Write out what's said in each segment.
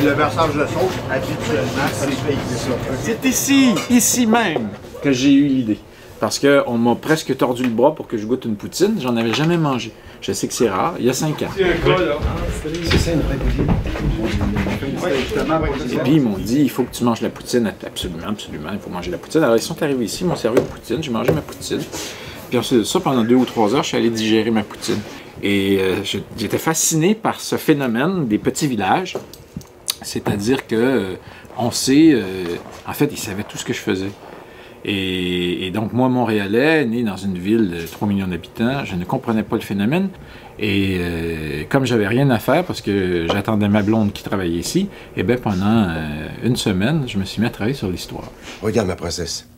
le versage de sauce, habituellement, ça se fait ici. C'est ici même, que j'ai eu l'idée. Parce qu'on m'a presque tordu le bras pour que je goûte une poutine. J'en avais jamais mangé. Je sais que c'est rare, il y a 5 ans. C'est ça une vraie poutine. Et puis ils m'ont dit, il faut que tu manges la poutine, absolument, absolument, il faut manger la poutine. Alors ils sont arrivés ici, ils m'ont servi une poutine, j'ai mangé ma poutine. Puis ensuite de ça, pendant 2 ou 3 heures, je suis allé digérer ma poutine. Et j'étais fasciné par ce phénomène des petits villages. C'est-à-dire que on sait, en fait, ils savaient tout ce que je faisais. Et donc, moi, Montréalais, né dans une ville de 3 millions d'habitants, je ne comprenais pas le phénomène. Et comme j'avais rien à faire, parce que j'attendais ma blonde qui travaillait ici, et bien pendant une semaine, je me suis mis à travailler sur l'histoire. Regarde, ma princesse.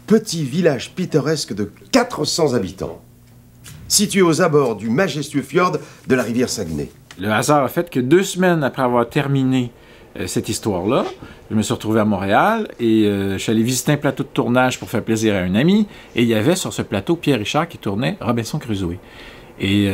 Petit village pittoresque de 400 habitants, situé aux abords du majestueux fjord de la rivière Saguenay. Le hasard a fait que 2 semaines après avoir terminé cette histoire-là, je me suis retrouvé à Montréal et je suis allé visiter un plateau de tournage pour faire plaisir à un ami. Et il y avait sur ce plateau Pierre Richard qui tournait Robinson Crusoe. Et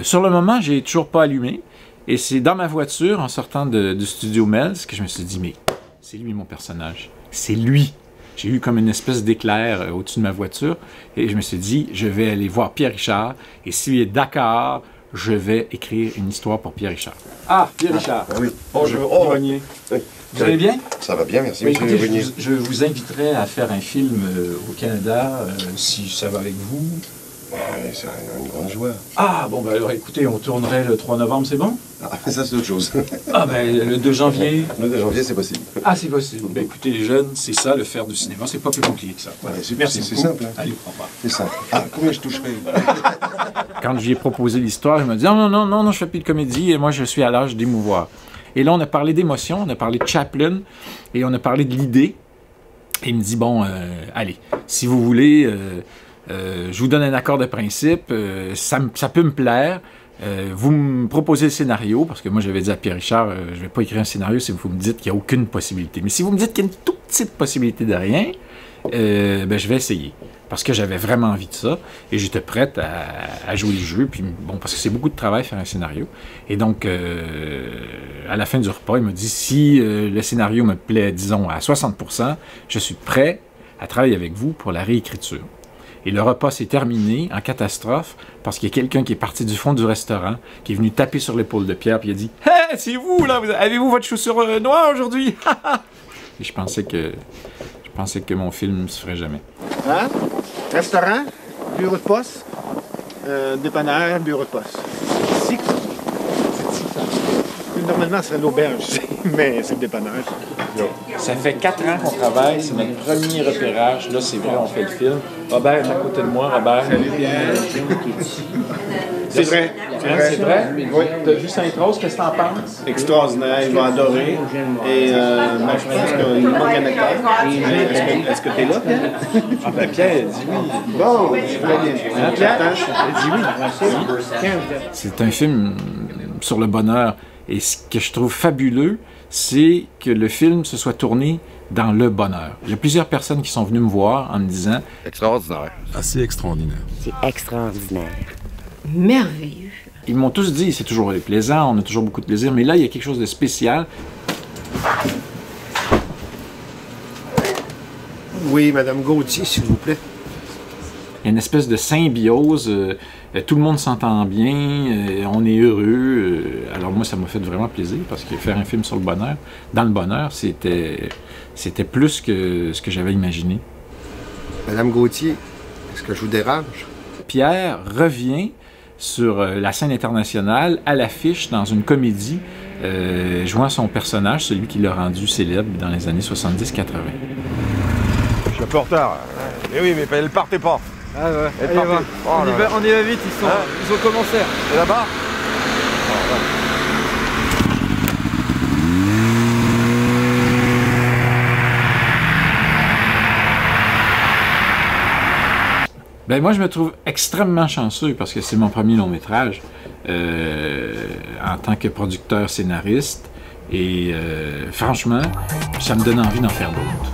sur le moment, j'ai toujours pas allumé. Et c'est dans ma voiture, en sortant du studio Melz, que je me suis dit, mais c'est lui mon personnage. C'est lui. J'ai eu comme une espèce d'éclair au-dessus de ma voiture. Et je me suis dit, je vais aller voir Pierre Richard. Et s'il est d'accord, je vais écrire une histoire pour Pierre Richard. Ah, Pierre Richard. Oui. Bonjour, Grenier. Oui. Vous allez bien? Ça va bien, merci, Écoutez, monsieur Grenier. je vous inviterai à faire un film au Canada, si ça va avec vous. C'est une grande joie. Ah, bon, ben alors écoutez, on tournerait le 3 novembre, c'est bon? Ah, ça, c'est autre chose. Ah, ben le 2 janvier. Le 2 janvier, c'est possible. Ah, c'est possible. Ben écoutez, les jeunes, c'est ça, le faire du cinéma. C'est pas plus compliqué que ça. Voilà, Merci c'est beaucoup. simple. Hein. Allez, au revoir. C'est simple. Ah, combien je toucherai? Quand je lui ai proposé l'histoire, il m'a dit non, je fais plus de comédie et moi, je suis à l'âge d'émouvoir. Et là, on a parlé d'émotion, on a parlé de Chaplin et on a parlé de l'idée. Et il me dit, bon, allez, si vous voulez, je vous donne un accord de principe, ça peut me plaire. Vous me proposez le scénario, parce que moi, j'avais dit à Pierre Richard, je ne vais pas écrire un scénario si vous me dites qu'il n'y a aucune possibilité. Mais si vous me dites qu'il y a une toute petite possibilité de rien, ben, je vais essayer. Parce que j'avais vraiment envie de ça, et j'étais prête à jouer le jeu, puis bon, parce que c'est beaucoup de travail faire un scénario. Et donc, à la fin du repas, il m'a dit, si le scénario me plaît, disons, à 60%, je suis prêt à travailler avec vous pour la réécriture. Et le repas s'est terminé en catastrophe, parce qu'il y a quelqu'un qui est parti du fond du restaurant, qui est venu taper sur l'épaule de Pierre, puis il a dit, « Hey, c'est vous, là, avez-vous votre chaussure noire aujourd'hui? » Et je pensais que mon film ne se ferait jamais. Hein? Restaurant, bureau de poste, dépanneur, bureau de poste. C'est ici que ça. C'est ici que ça. Normalement, ce serait l'auberge, mais c'est le dépanneur. Ça fait 4 ans qu'on travaille, c'est notre premier repérage. Là, c'est vrai, on fait le film. Robert est à côté de moi, Robert. Salut, Pierre. C'est vrai. C'est vrai? Oui. T'as vu Sainte-Rose, qu'est-ce que t'en penses? Extraordinaire, il va adorer. Et ben, je pense qu'il manque un acteur. Est-ce que t'es là, Pierre? Ah ben Pierre, il dit oui. Bon, très bien. Pierre, il dit oui. C'est un film sur le bonheur. Et ce que je trouve fabuleux, c'est que le film se soit tourné dans le bonheur. Il y a plusieurs personnes qui sont venues me voir en me disant « Extraordinaire. Assez extraordinaire. C'est extraordinaire. Merveilleux. » Ils m'ont tous dit « c'est toujours plaisant, on a toujours beaucoup de plaisir, mais là, il y a quelque chose de spécial. » Oui, Madame Gauthier, s'il vous plaît. Il y a une espèce de symbiose, tout le monde s'entend bien, on est heureux. Alors moi, ça m'a fait vraiment plaisir, parce que faire un film sur le bonheur, dans le bonheur, c'était plus que ce que j'avais imaginé. Madame Gauthier, est-ce que je vous dérange? Pierre revient sur la scène internationale, à l'affiche, dans une comédie, jouant son personnage, celui qui l'a rendu célèbre dans les années 70-80. Je suis un peu en retard. Mais oui, mais elle partait pas. Ah ouais, Elle partait. Oh, on y va vite, ils ont commencé. Et là-bas? Ben moi, je me trouve extrêmement chanceux parce que c'est mon premier long métrage en tant que producteur scénariste et franchement, ça me donne envie d'en faire d'autres.